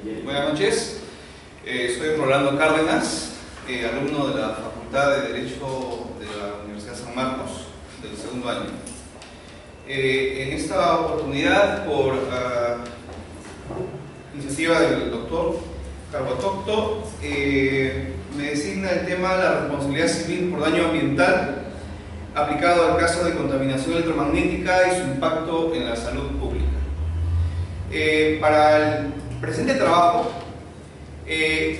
Buenas noches, soy Rolando Cárdenas, alumno de la Facultad de Derecho de la Universidad San Marcos, del segundo año. En esta oportunidad, por iniciativa del doctor Carhuatocto, me designa el tema la responsabilidad civil por daño ambiental aplicado al caso de contaminación electromagnética y su impacto en la salud pública. Para el presente trabajo he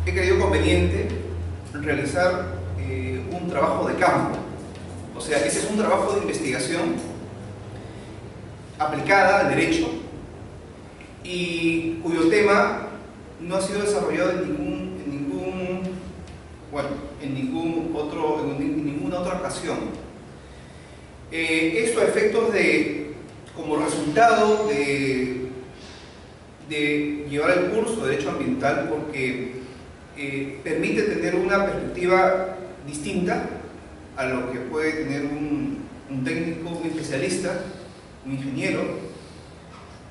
creído conveniente realizar un trabajo de campo, o sea, ese es un trabajo de investigación aplicada al derecho y cuyo tema no ha sido desarrollado en ninguna otra ocasión. Esto a efectos como resultado de llevar el curso de Derecho Ambiental, porque permite tener una perspectiva distinta a lo que puede tener un técnico, un especialista, un ingeniero,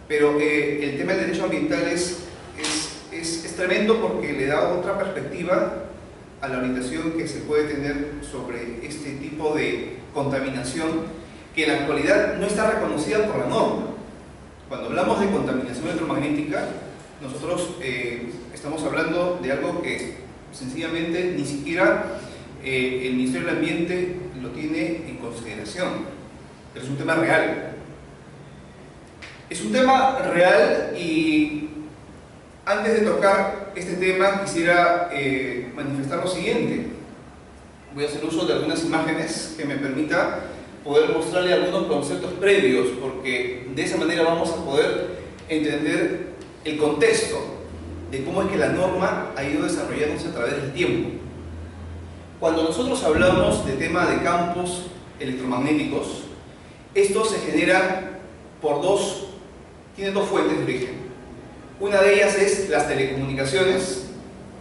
pero el tema del derecho ambiental es tremendo porque le da otra perspectiva a la orientación que se puede tener sobre este tipo de contaminación que en la actualidad no está reconocida por la norma. Cuando hablamos de contaminación electromagnética, nosotros estamos hablando de algo que sencillamente ni siquiera el Ministerio del Ambiente lo tiene en consideración, pero es un tema real. Es un tema real y antes de tocar este tema quisiera manifestar lo siguiente. Voy a hacer uso de algunas imágenes que me permita poder mostrarle algunos conceptos previos, porque de esa manera vamos a poder entender el contexto de cómo es que la norma ha ido desarrollándose a través del tiempo. Cuando nosotros hablamos de tema de campos electromagnéticos, esto se genera tiene dos fuentes de origen. Una de ellas es las telecomunicaciones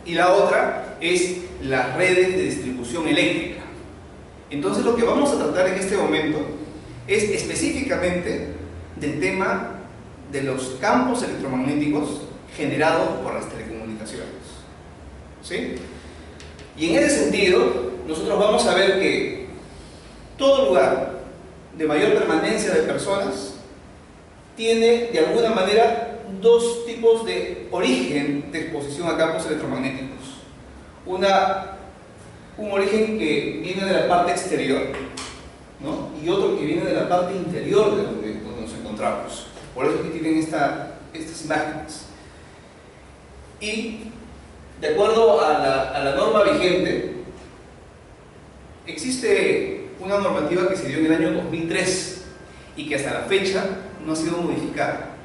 y la otra es las redes de distribución eléctrica. Entonces lo que vamos a tratar en este momento es específicamente del tema de los campos electromagnéticos generados por las telecomunicaciones. ¿Sí? Y en ese sentido, nosotros vamos a ver que todo lugar de mayor permanencia de personas tiene de alguna manera dos tipos de origen de exposición a campos electromagnéticos. Un origen que viene de la parte exterior, ¿no? Y otro que viene de la parte interior de donde nos encontramos. Por eso que tienen estas imágenes. Y de acuerdo a la norma vigente, existe una normativa que se dio en el año 2003 y que hasta la fecha no ha sido modificada.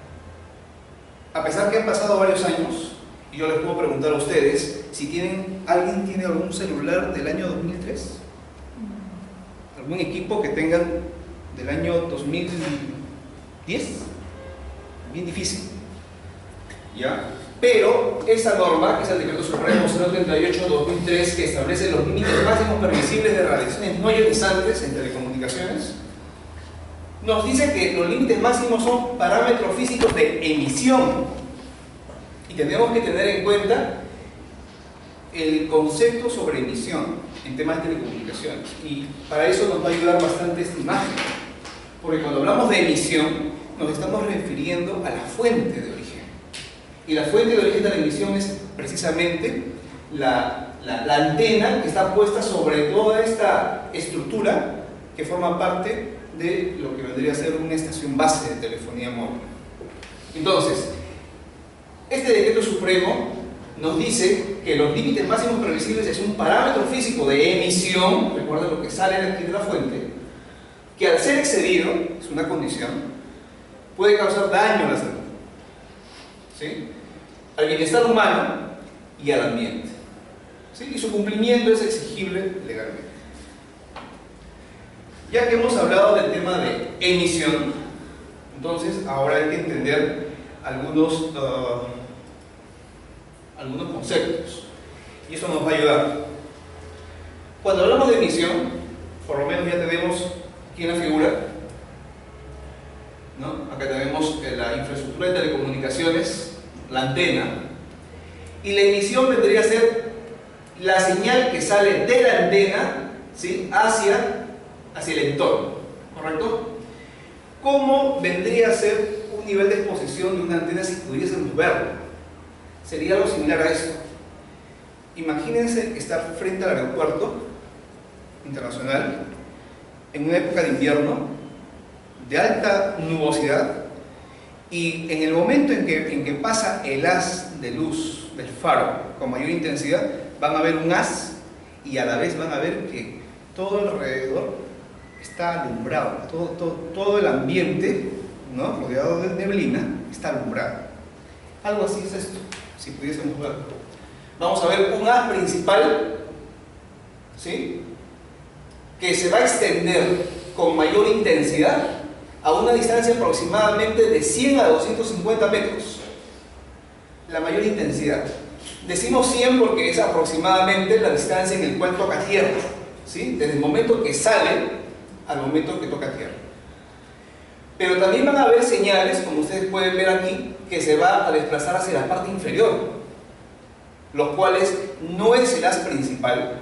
A pesar que han pasado varios años, y yo les puedo preguntar a ustedes si ¿alguien tiene algún celular del año 2003? ¿Algún equipo que tengan del año 2010? Bien difícil. ¿Ya? Pero esa norma, que es el Decreto Supremo 038/2003, que establece los límites máximos permisibles de radiaciones no ionizantes en telecomunicaciones, nos dice que los límites máximos son parámetros físicos de emisión y tenemos que tener en cuenta el concepto sobre emisión en temas de telecomunicaciones, y para eso nos va a ayudar bastante esta imagen, porque cuando hablamos de emisión nos estamos refiriendo a la fuente de origen, y la fuente de origen de la emisión es precisamente la antena que está puesta sobre toda esta estructura que forma parte de lo que vendría a ser una estación base de telefonía móvil. Entonces, este decreto supremo nos dice que los límites máximos permisibles es un parámetro físico de emisión, recuerden lo que sale de aquí de la fuente, que al ser excedido, es una condición, puede causar daño a la salud, ¿sí?, al bienestar humano y al ambiente, ¿sí?, y su cumplimiento es exigible legalmente. Ya que hemos hablado del tema de emisión, entonces ahora hay que entender algunos conceptos, y eso nos va a ayudar. Cuando hablamos de emisión, por lo menos ya tenemos aquí en la figura, ¿no? Acá tenemos la infraestructura de telecomunicaciones la antena, y la emisión vendría a ser la señal que sale de la antena, ¿sí?, hacia el entorno, ¿correcto? ¿Cómo vendría a ser un nivel de exposición de una antena si pudiésemos verlo? Sería algo similar a esto. Imagínense estar frente al aeropuerto internacional en una época de invierno de alta nubosidad, y en el momento en que pasa el haz de luz del faro con mayor intensidad, van a ver un haz, y a la vez van a ver que todo alrededor está alumbrado, todo el ambiente, ¿no?, rodeado de neblina, está alumbrado. Algo así es esto, si pudiésemos verlo. Vamos a ver un haz principal, ¿sí?, que se va a extender con mayor intensidad a una distancia aproximadamente de 100 a 250 metros. La mayor intensidad. Decimos 100 porque es aproximadamente la distancia en la cual toca tierra, ¿sí?, desde el momento que sale al momento que toca tierra. Pero también van a haber señales, como ustedes pueden ver aquí, que se va a desplazar hacia la parte inferior, los cuales no es el haz principal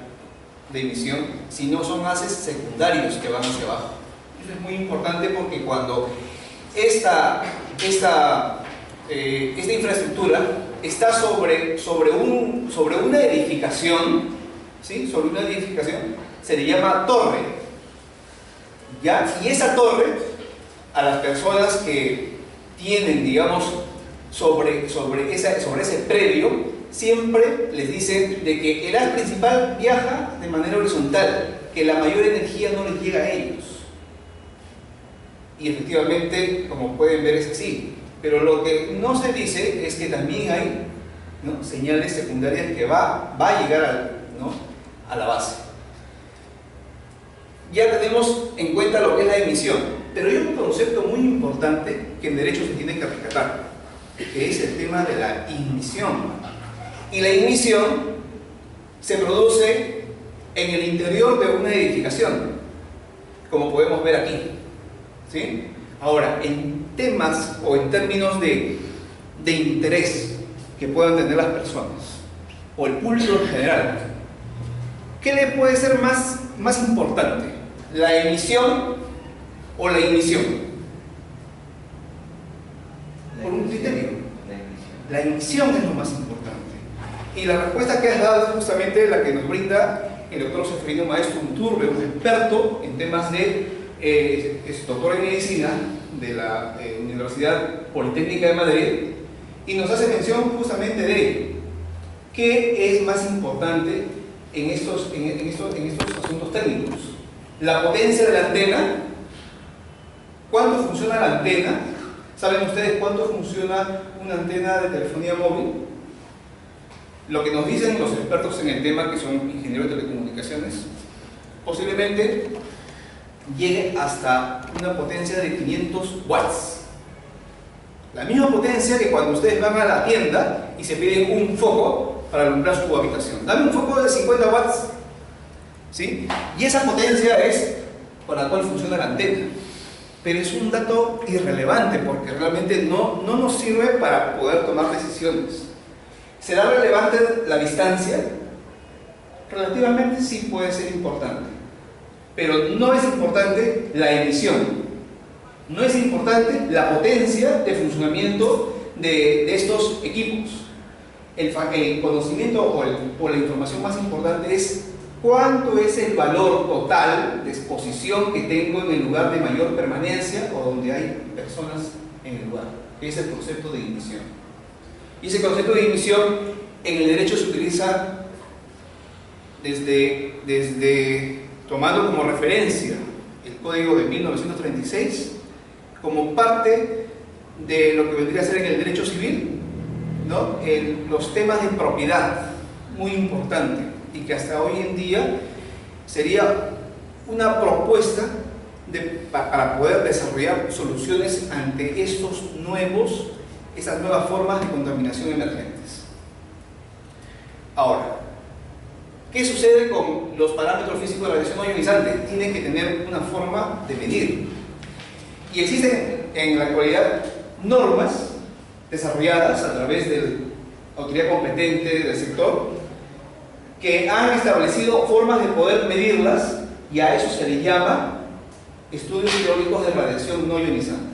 de emisión, sino son haces secundarios que van hacia abajo. Eso es muy importante porque cuando esta infraestructura está sobre una edificación, ¿sí?, sobre una edificación, se le llama torre, ¿ya? Y esa torre, a las personas que tienen, digamos, sobre ese predio, siempre les dicen de que el haz principal viaja de manera horizontal, que la mayor energía no les llega a ellos. Y efectivamente, como pueden ver, es así. Pero lo que no se dice es que también hay, ¿no?, señales secundarias que va a llegar a la base. Ya tenemos en cuenta lo que es la emisión, pero hay un concepto muy importante que en derecho se tiene que rescatar, que es el tema de la ignición. Y la ignición se produce en el interior de una edificación, como podemos ver aquí, ¿sí? Ahora, en temas o en términos de interés que puedan tener las personas o el público en general, ¿qué le puede ser más importante? ¿La emisión o la ignición? Por un criterio. La ignición es lo más importante. Y la respuesta que has dado es justamente la que nos brinda el doctor Seferino Maestro Unturbe, un experto en temas es doctor en medicina de la Universidad Politécnica de Madrid, y nos hace mención justamente de ello. ¿Qué es más importante en estos asuntos técnicos? La potencia de la antena. ¿Cuánto funciona la antena? ¿Saben ustedes cuánto funciona una antena de telefonía móvil? Lo que nos dicen los expertos en el tema, que son ingenieros de telecomunicaciones, posiblemente llegue hasta una potencia de 500 watts. La misma potencia que cuando ustedes van a la tienda y se piden un foco para alumbrar su habitación. Dame un foco de 50 watts, ¿sí? Y esa potencia es para la cual funciona la antena. Pero es un dato irrelevante porque realmente no nos sirve para poder tomar decisiones. ¿Será relevante la distancia? Relativamente sí puede ser importante, pero no es importante la emisión, no es importante la potencia de funcionamiento de estos equipos. El conocimiento o la información más importante es cuánto es el valor total de exposición que tengo en el lugar de mayor permanencia o donde hay personas en el lugar, que es el concepto de ignición. Y ese concepto de ignición en el derecho se utiliza desde tomando como referencia el Código de 1936 como parte de lo que vendría a ser en el derecho civil, ¿no?, los temas de propiedad, muy importante, y que hasta hoy en día sería una propuesta para poder desarrollar soluciones ante esas nuevas formas de contaminación emergentes. Ahora, ¿qué sucede con los parámetros físicos de radiación no ionizante? Tienen que tener una forma de medir. Y existen en la actualidad normas desarrolladas a través de la autoridad competente del sector, que han establecido formas de poder medirlas, y a eso se le llama estudios teóricos de radiación no ionizante.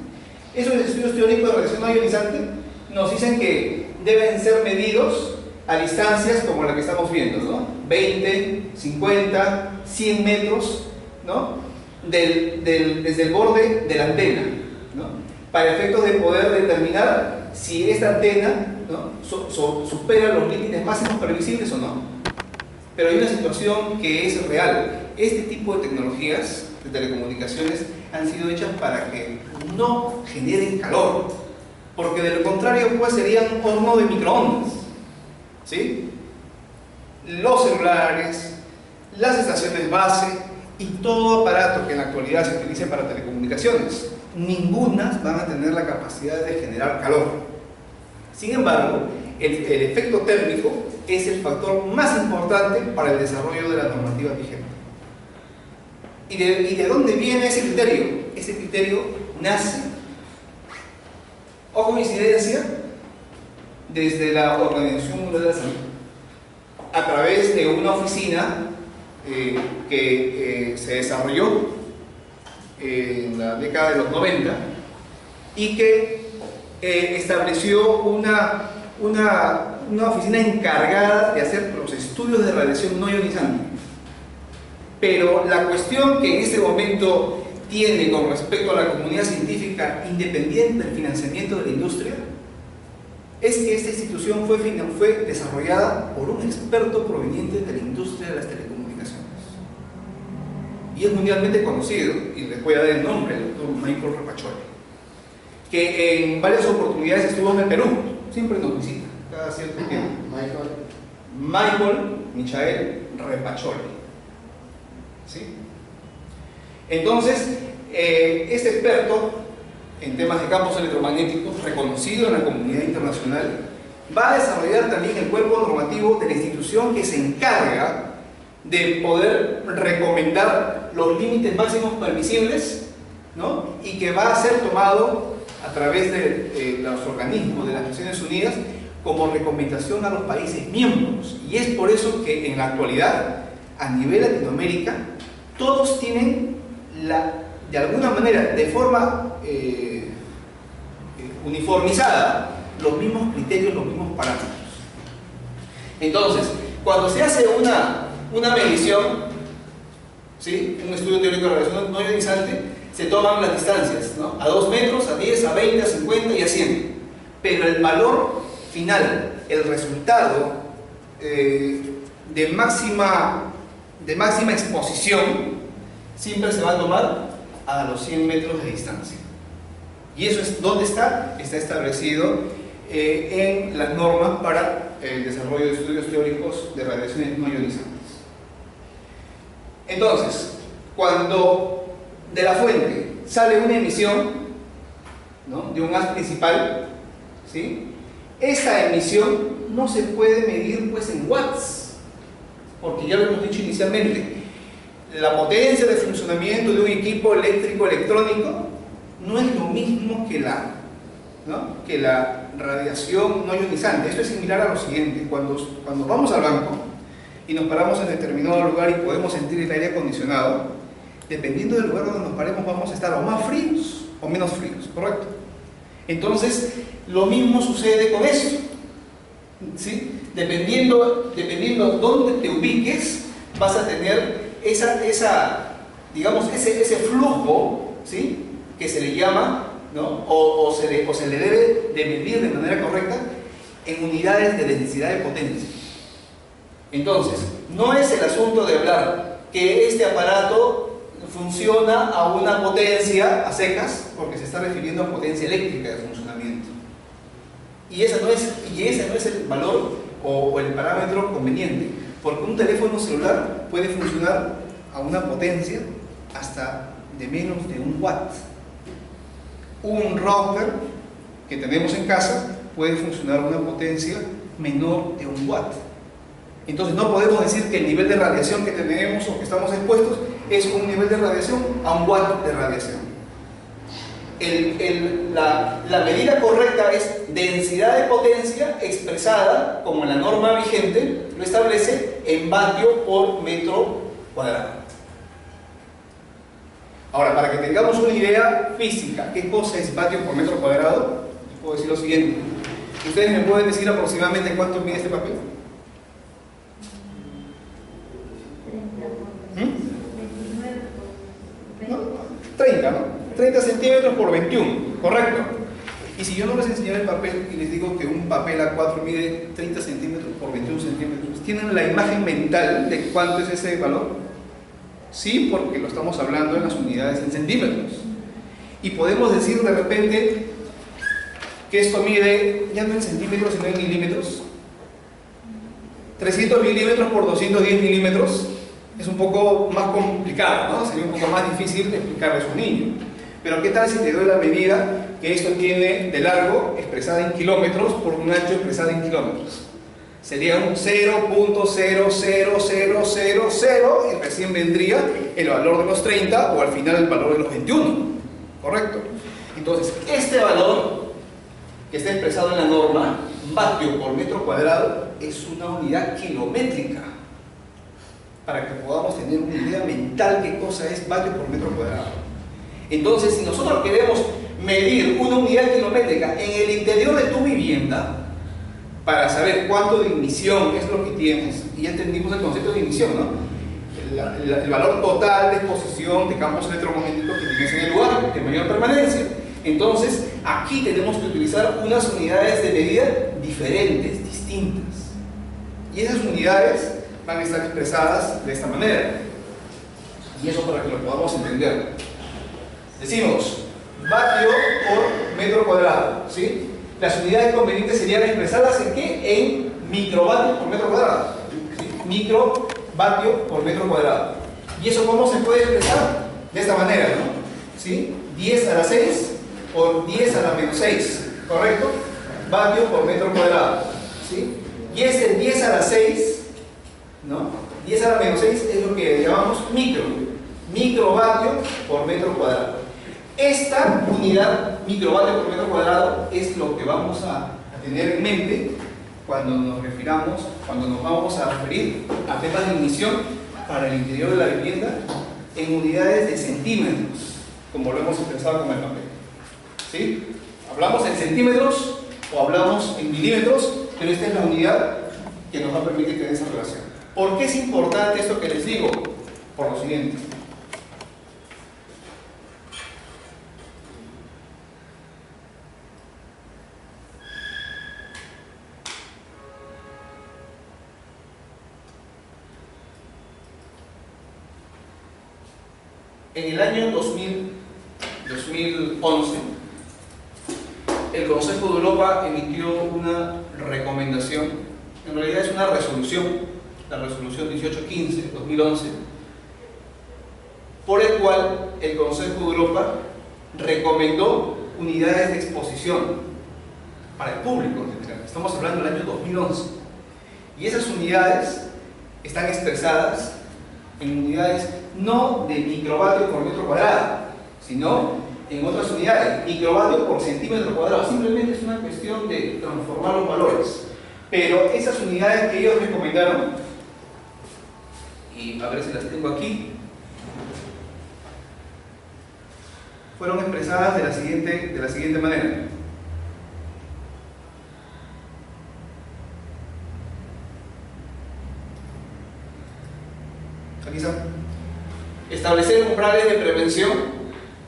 Esos estudios teóricos de radiación no ionizante nos dicen que deben ser medidos a distancias como la que estamos viendo, ¿no? 20, 50, 100 metros, ¿no? Desde el borde de la antena, ¿no? Para efectos de poder determinar si esta antena, ¿no? supera los límites máximos previsibles o no. Pero hay una situación que es real. Este tipo de tecnologías de telecomunicaciones han sido hechas para que no generen calor, porque de lo contrario pues serían horno de microondas, ¿sí? Los celulares, las estaciones base y todo aparato que en la actualidad se utilice para telecomunicaciones, ningunas van a tener la capacidad de generar calor. Sin embargo, el efecto térmico es el factor más importante para el desarrollo de la normativa vigente. ¿Y de dónde viene ese criterio? Ese criterio nace, o coincidencia, desde la Organización Mundial de la Salud, a través de una oficina que se desarrolló en la década de los 90 y que estableció una oficina encargada de hacer los estudios de radiación no ionizante. Pero la cuestión que en este momento tiene con respecto a la comunidad científica, independiente del financiamiento de la industria, es que esta institución fue desarrollada por un experto proveniente de la industria de las telecomunicaciones. Y es mundialmente conocido, y les voy a dar el nombre, el doctor Michael Repacholi, que en varias oportunidades estuvo en el Perú, siempre nos visita, cada cierto tiempo. Michael Repacholi. ¿Sí? Entonces, este experto en temas de campos electromagnéticos, reconocido en la comunidad internacional, va a desarrollar también el cuerpo normativo de la institución que se encarga de poder recomendar los límites máximos permisibles, ¿no? Y que va a ser tomado a través de los organismos de las Naciones Unidas como recomendación a los países miembros. Y es por eso que en la actualidad, a nivel Latinoamérica, todos tienen de alguna manera, de forma uniformizada, los mismos criterios, los mismos parámetros. Entonces, cuando se hace una medición, ¿sí? Un estudio teórico de radiación no ionizante, se toman las distancias, ¿no? A 2 metros, a 10, a 20, a 50 y a 100. Pero el valor final, el resultado de máxima exposición, siempre se va a tomar a los 100 metros de distancia. Y eso es donde está establecido en las normas para el desarrollo de estudios teóricos de radiaciones no ionizantes. Entonces, cuando de la fuente sale una emisión, ¿no? De un haz principal, ¿sí? Esa emisión no se puede medir pues en watts, porque ya lo hemos dicho inicialmente, la potencia de funcionamiento de un equipo eléctrico electrónico no es lo mismo que la radiación no ionizante. Esto es similar a lo siguiente: cuando vamos al banco y nos paramos en determinado lugar y podemos sentir el aire acondicionado, dependiendo del lugar donde nos paremos vamos a estar o más fríos o menos fríos, ¿correcto? Entonces, lo mismo sucede con eso, ¿sí? Dependiendo dónde te ubiques, vas a tener ese flujo, ¿sí? Que se le llama, ¿no? o se le debe de medir de manera correcta en unidades de densidad de potencia. Entonces, no es el asunto de hablar que este aparato funciona a una potencia a secas, porque se está refiriendo a potencia eléctrica de funcionamiento. Y ese no es el valor o el parámetro conveniente, porque un teléfono celular puede funcionar a una potencia hasta de menos de 1 watt. Un router que tenemos en casa puede funcionar a una potencia menor de 1 watt. Entonces no podemos decir que el nivel de radiación que tenemos o que estamos expuestos es un nivel de radiación a 1 watt de radiación. la medida correcta es densidad de potencia expresada, como en la norma vigente lo establece, en vatio por metro cuadrado. Ahora, para que tengamos una idea física, ¿qué cosa es vatio por metro cuadrado? Les puedo decir lo siguiente. ¿Ustedes me pueden decir aproximadamente cuánto mide este papel? 30, ¿no? 30 centímetros por 21, correcto. Y si yo no les enseñara el papel y les digo que un papel A4 mide 30 centímetros por 21 centímetros, ¿tienen la imagen mental de cuánto es ese valor? Sí, porque lo estamos hablando en las unidades en centímetros. Y podemos decir de repente que esto mide ya no en centímetros sino en milímetros. 300 milímetros por 210 milímetros es un poco más complicado, ¿no? Sería un poco más difícil de explicarle a un niño. Pero ¿qué tal si te doy la medida que esto tiene de largo expresada en kilómetros por un ancho expresada en kilómetros? Sería un 0.00000 y recién vendría el valor de los 30 o al final el valor de los 21, ¿correcto? Entonces, este valor que está expresado en la norma, vatio por metro cuadrado, es una unidad kilométrica, para que podamos tener una idea mental qué cosa es vatio por metro cuadrado. Entonces, si nosotros queremos medir una unidad kilométrica en el interior de tu vivienda, para saber cuánto de ignición es lo que tienes, y ya entendimos el concepto de ignición, ¿no? El valor total de exposición de campos electromagnéticos que tienes en el lugar, de mayor permanencia. Entonces, aquí tenemos que utilizar unas unidades de medida diferentes, distintas. Y esas unidades van a estar expresadas de esta manera. Y eso para que lo podamos entender. Decimos, vatio por metro cuadrado, ¿sí? Las unidades convenientes serían expresadas ¿en qué? En microvatios por metro cuadrado. ¿Sí? Microvatio por metro cuadrado. ¿Y eso cómo se puede expresar? De esta manera, ¿no? ¿Sí? 10 a la 6 por 10 a la menos 6, ¿correcto? Vatio por metro cuadrado, ¿sí? Y ese 10 a la 6, ¿no? 10 a la menos 6 es lo que llamamos microvatio por metro cuadrado. Esta unidad, microvatio por metro cuadrado, es lo que vamos a tener en mente cuando nos vamos a referir a temas de ignición para el interior de la vivienda en unidades de centímetros, como lo hemos expresado con el papel. ¿Sí? Hablamos en centímetros o hablamos en milímetros, pero esta es la unidad que nos va a permitir tener esa relación. ¿Por qué es importante esto que les digo? Por lo siguiente. En el año 2011, el Consejo de Europa emitió una recomendación, en realidad es una resolución, la resolución 1815 de 2011, por el cual el Consejo de Europa recomendó unidades de exposición para el público en general. Estamos hablando del año 2011. Y esas unidades están expresadas en unidades no de microvatio por metro cuadrado, sino en otras unidades, microvatio por centímetro cuadrado. Simplemente es una cuestión de transformar los valores. Pero esas unidades que ellos recomendaron, y a ver si las tengo aquí, fueron expresadas de la siguiente manera. Aquí está. Establecer umbrales de prevención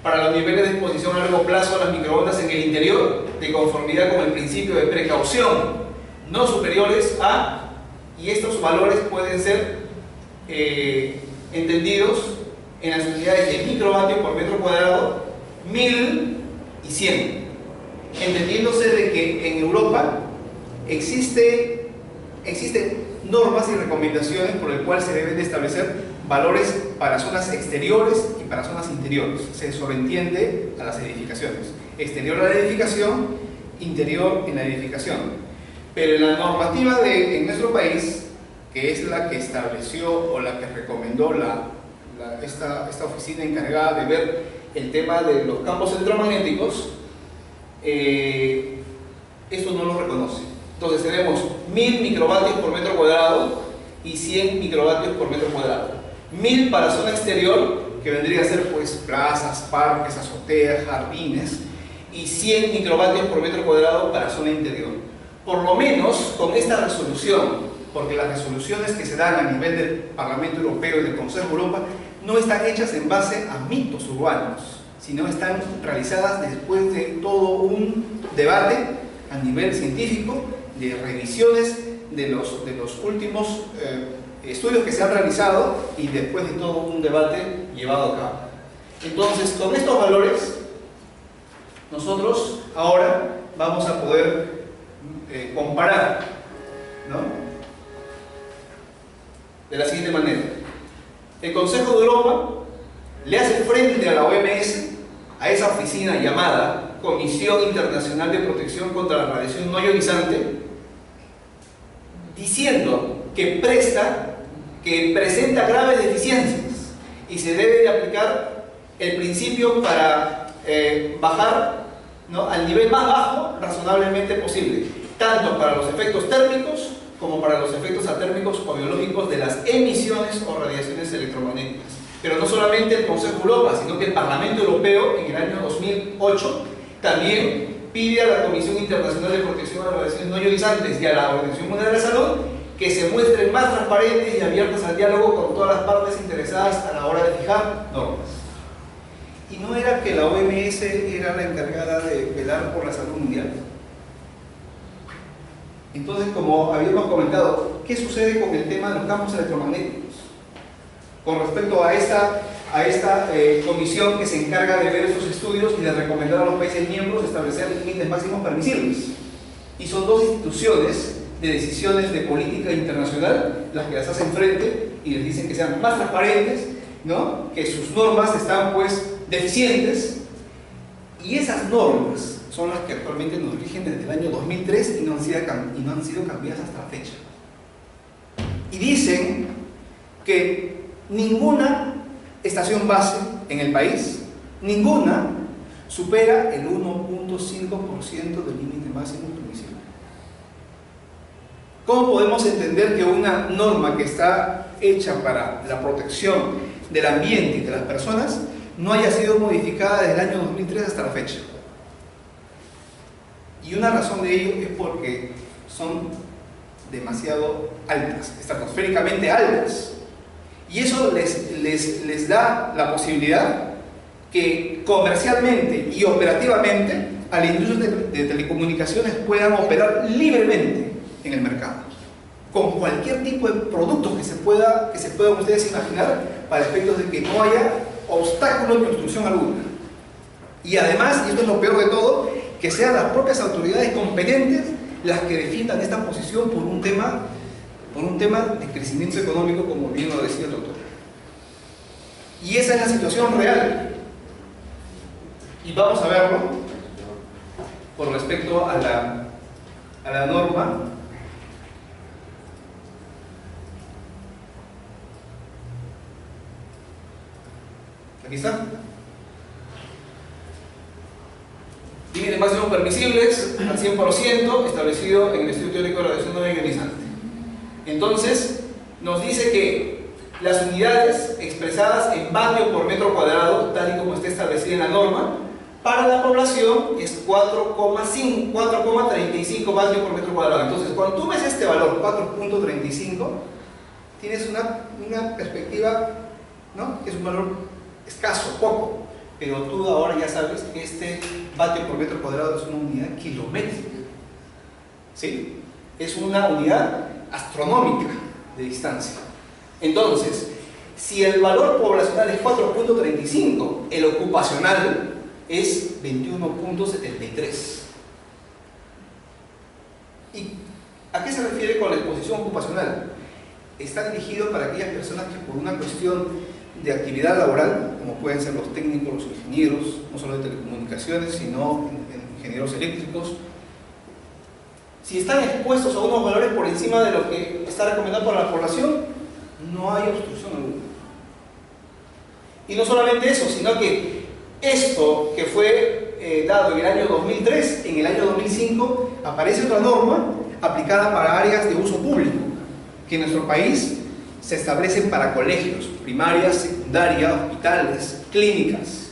para los niveles de exposición a largo plazo a las microondas en el interior, de conformidad con el principio de precaución, no superiores a, y estos valores pueden ser entendidos en las unidades de microvatio por metro cuadrado, 1000 y 100, entendiéndose de que en Europa existen normas y recomendaciones por el cual se deben de establecer valores para zonas exteriores y para zonas interiores. Se sobreentiende a las edificaciones. Exterior a la edificación, interior en la edificación. Pero en la normativa en nuestro país, que es la que estableció o la que recomendó esta oficina encargada de ver el tema de los campos electromagnéticos, esto no lo reconoce. Entonces tenemos 1000 microvatios por metro cuadrado y 100 microvatios por metro cuadrado. 1000 para zona exterior, que vendría a ser pues plazas, parques, azoteas, jardines, y 100 microvatios por metro cuadrado para zona interior. Por lo menos con esta resolución, porque las resoluciones que se dan a nivel del Parlamento Europeo y del Consejo de Europa no están hechas en base a mitos urbanos, sino están realizadas después de todo un debate a nivel científico, de revisiones de los últimos estudios que se han realizado y después de todo un debate llevado a cabo. Entonces, con estos valores, nosotros ahora vamos a poder comparar, ¿no?, de la siguiente manera. El Consejo de Europa le hace frente a la OMS, a esa oficina llamada Comisión Internacional de Protección contra la Radiación No Ionizante, diciendo que presenta graves deficiencias y se debe de aplicar el principio para bajar, ¿no?, al nivel más bajo razonablemente posible, tanto para los efectos térmicos como para los efectos atérmicos o biológicos de las emisiones o radiaciones electromagnéticas. Pero no solamente el Consejo de Europa, sino que el Parlamento Europeo en el año 2008 también pide a la Comisión Internacional de Protección de las Radiaciones No Ionizantes y a la Organización Mundial de la Salud que se muestren más transparentes y abiertas al diálogo con todas las partes interesadas a la hora de fijar normas. ¿Y no era que la OMS era la encargada de velar por la salud mundial? Entonces, como habíamos comentado, ¿qué sucede con el tema de los campos electromagnéticos? Con respecto a esta comisión que se encarga de ver esos estudios y de recomendar a los países miembros establecer límites máximos permisibles. Y son dos instituciones de decisiones de política internacional las que las hacen frente y les dicen que sean más transparentes, ¿no?, que sus normas están pues deficientes, y esas normas son las que actualmente nos rigen desde el año 2003 y no han sido cambiadas hasta la fecha. Y dicen que ninguna estación base en el país, ninguna, supera el 1.5% del límite máximo permisible. ¿Cómo podemos entender que una norma que está hecha para la protección del ambiente y de las personas no haya sido modificada desde el año 2003 hasta la fecha? Y una razón de ello es porque son demasiado altas, estratosféricamente altas. Y eso les da la posibilidad que comercialmente y operativamente a la industria de telecomunicaciones puedan operar libremente en el mercado, con cualquier tipo de productos que se puedan ustedes imaginar, para efectos de que no haya obstáculos de obstrucción alguna. Y además, y esto es lo peor de todo, que sean las propias autoridades competentes las que defiendan esta posición por un tema de crecimiento económico, como bien lo decía el doctor. Y esa es la situación real. Y vamos a verlo por respecto a la norma. Aquí está. Límites máximos permisibles al 100%, establecido en el estudio teórico de radiación no ionizante. Entonces, nos dice que las unidades expresadas en vatios por metro cuadrado, tal y como está establecida en la norma, para la población es 4,35 vatios por metro cuadrado. Entonces, cuando tú ves este valor, 4.35, tienes una perspectiva, ¿no?, que es un valor escaso, poco. Pero tú ahora ya sabes que este vatio por metro cuadrado es una unidad kilométrica, ¿sí? Es una unidad astronómica de distancia. Entonces, si el valor poblacional es 4.35, el ocupacional es 21.73. ¿Y a qué se refiere con la exposición ocupacional? Está dirigido para aquellas personas que por una cuestión de actividad laboral, como pueden ser los técnicos, los ingenieros, no solo de telecomunicaciones, sino ingenieros eléctricos, si están expuestos a unos valores por encima de lo que está recomendado para la población, no hay obstrucción alguna. Y no solamente eso, sino que esto que fue dado en el año 2003, en el año 2005 aparece otra norma aplicada para áreas de uso público, que en nuestro país se establecen para colegios, primaria, secundaria, hospitales, clínicas.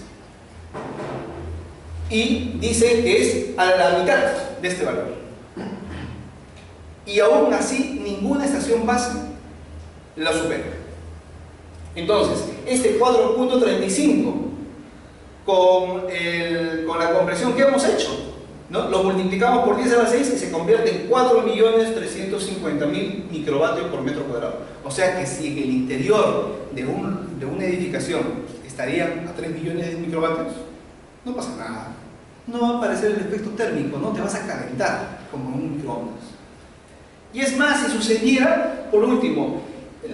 Y dice que es a la mitad de este valor. Y aún así, ninguna estación base la supera. Entonces, este 4.35 con la compresión que hemos hecho, ¿no? Lo multiplicamos por 10 a la 6 y se convierte en 4.350.000 microvatios por metro cuadrado. O sea que si en el interior de una edificación estarían a 3 millones de microvatios, no pasa nada. No va a aparecer el efecto térmico, no te vas a calentar como en un microondas. Y es más, si sucediera, por último,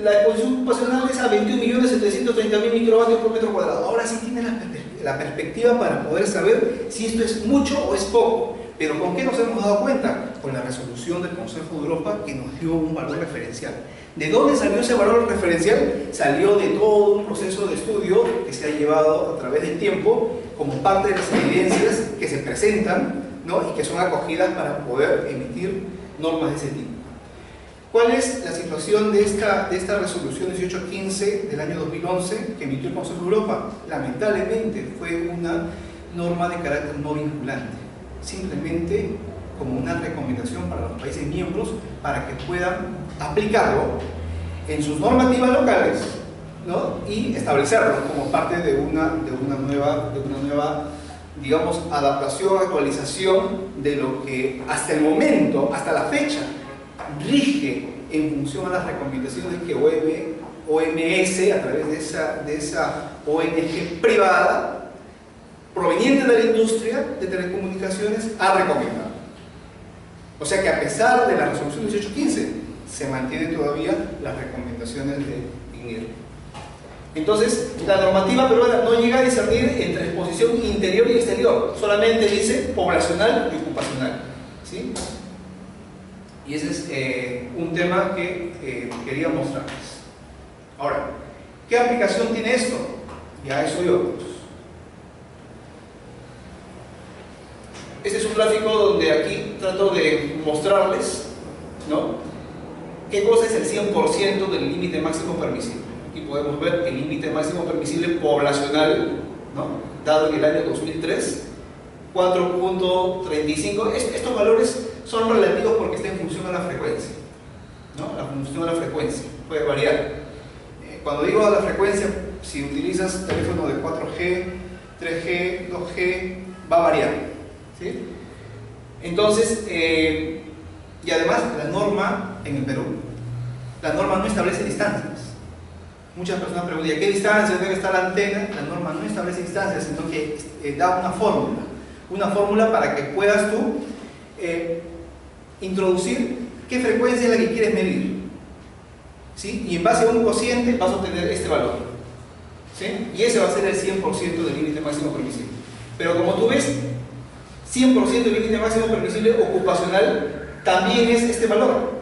la exposición ocupacional es a 21.730.000 microvatios por metro cuadrado. Ahora sí tienes la perspectiva para poder saber si esto es mucho o es poco. Pero ¿con qué nos hemos dado cuenta? Con la resolución del Consejo de Europa que nos dio un valor referencial. ¿De dónde salió ese valor referencial? Salió de todo un proceso de estudio que se ha llevado a través del tiempo como parte de las evidencias que se presentan, ¿no? Y que son acogidas para poder emitir normas de ese tipo. ¿Cuál es la situación de esta resolución 1815 del año 2011 que emitió el Consejo de Europa? Lamentablemente fue una norma de carácter no vinculante, simplemente como una recomendación para los países miembros para que puedan aplicarlo en sus normativas locales, ¿no? Y establecerlo como parte de una nueva, digamos, adaptación, actualización de lo que hasta el momento, hasta la fecha, rige en función a las recomendaciones que OMS, a través de esa ONG privada proveniente de la industria de telecomunicaciones, ha recomendado. O sea que a pesar de la resolución 1815 se mantienen todavía las recomendaciones de INIR. Entonces, la normativa peruana no llega a discernir entre exposición interior y exterior, solamente dice poblacional y ocupacional, ¿sí? Y ese es un tema que quería mostrarles. Ahora, ¿qué aplicación tiene esto? Ya eso y otros. Este es un gráfico donde aquí trato de mostrarles, ¿no?, qué cosa es el 100% del límite máximo permisible. Aquí podemos ver el límite máximo permisible poblacional, ¿no?, dado en el año 2003, 4.35. Estos valores son relativos porque está en función a la frecuencia, ¿no? La función a la frecuencia puede variar. Cuando digo a la frecuencia, si utilizas teléfono de 4G, 3G, 2G, va a variar, ¿sí? Entonces, y además la norma en el Perú, la norma no establece distancias. Muchas personas preguntan, ¿a qué distancia debe estar la antena? La norma no establece distancias, sino que da una fórmula para que puedas tú introducir qué frecuencia es la que quieres medir, ¿sí? Y en base a un cociente vas a obtener este valor, ¿sí? Y ese va a ser el 100% del límite máximo permisible. Pero como tú ves, 100% del límite máximo permisible ocupacional también es este valor.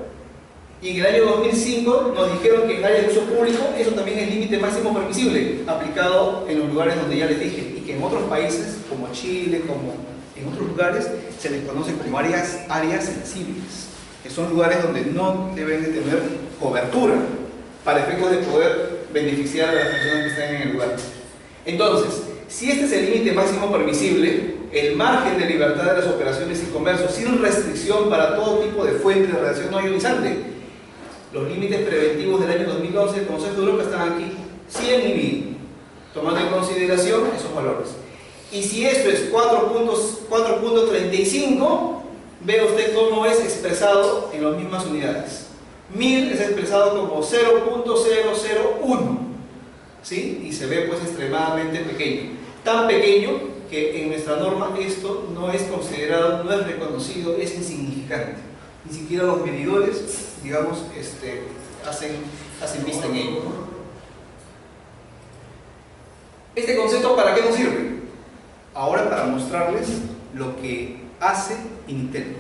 Y en el año 2005 nos dijeron que en áreas de uso público eso también es límite máximo permisible, aplicado en los lugares donde ya les dije, y que en otros países, como Chile, como en otros lugares, se les conoce como áreas sensibles, que son lugares donde no deben de tener cobertura para efectos de poder beneficiar a las personas que están en el lugar. Entonces, si este es el límite máximo permisible, el margen de libertad de las operaciones y comercio sin restricción para todo tipo de fuente de radiación no ionizante, los límites preventivos del año 2011 del Consejo de Europa están aquí, 100 y 1000, tomando en consideración esos valores. Y si esto es 4.35, ve usted cómo es expresado en las mismas unidades. 1000 es expresado como 0.001, ¿sí? Y se ve pues extremadamente pequeño. Tan pequeño que en nuestra norma esto no es considerado, no es reconocido, es insignificante. Ni siquiera los medidores, digamos, hacen vista en ello. ¿Este concepto para qué nos sirve? Ahora para mostrarles lo que hace INITEL.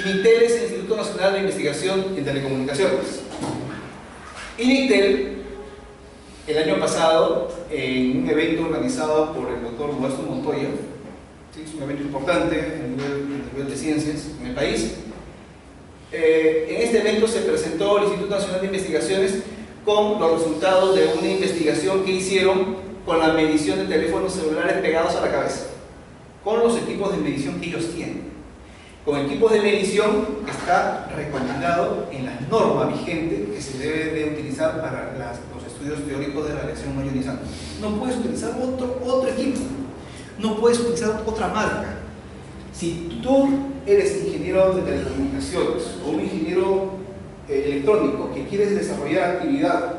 INITEL es el Instituto Nacional de Investigación en Telecomunicaciones. INITEL el año pasado en un evento organizado por el doctor Modesto Montoya. ¿Sí? Es un evento importante a nivel de ciencias en el país. En este evento se presentó el Instituto Nacional de Investigaciones con los resultados de una investigación que hicieron con la medición de teléfonos celulares pegados a la cabeza, con los equipos de medición que ellos tienen. Con equipos de medición que está recomendado en la norma vigente que se debe de utilizar para los estudios teóricos de radiación no ionizante. No puedes utilizar otro equipo, no puedes utilizar otra marca. Si tú eres ingeniero de telecomunicaciones o un ingeniero electrónico que quieres desarrollar actividad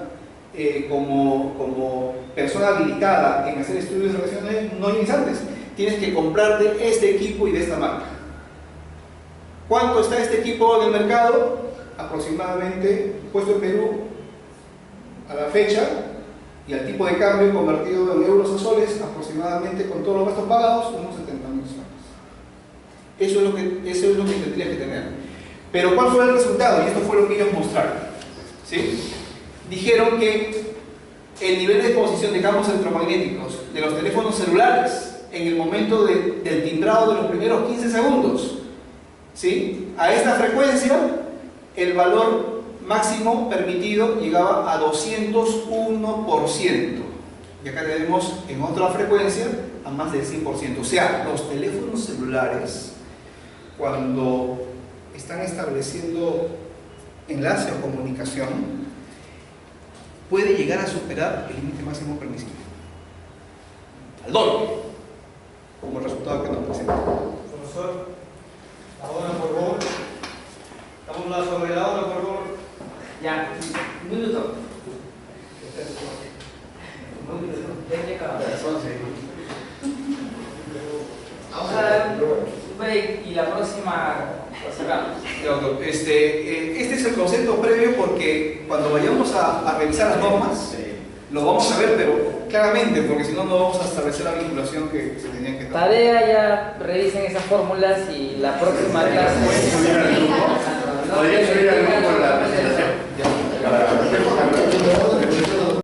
como persona habilitada en hacer estudios de radiación no ionizantes, tienes que comprarte este equipo y de esta marca. ¿Cuánto está este equipo en el mercado? Aproximadamente, puesto en Perú a la fecha y al tipo de cambio convertido en euros a soles, aproximadamente con todos los gastos pagados, unos 70.000 soles. Eso es lo que tendrías que tener. Pero ¿cuál fue el resultado? Y esto fue lo que ellos mostraron. ¿Sí? Dijeron que el nivel de exposición de campos electromagnéticos de los teléfonos celulares en el momento del timbrado de los primeros 15 segundos, ¿sí? A esta frecuencia, el valor máximo permitido llegaba a 201%. Y acá tenemos en otra frecuencia a más del 100%. O sea, los teléfonos celulares, cuando están estableciendo enlace o comunicación, puede llegar a superar el límite máximo permisible. Al doble, como resultado que nos presenta. Profesor, la hora, por favor. Estamos sobre la hora, por favor. Ya, un minuto. Vamos a dar un break y la próxima cerramos. Doctor, este es el concepto previo porque cuando vayamos a revisar las normas, lo vamos a ver, pero claramente, porque si no, no vamos a establecer la vinculación que se tenía que dar. Tarea, ya revisen esas fórmulas y la próxima clase.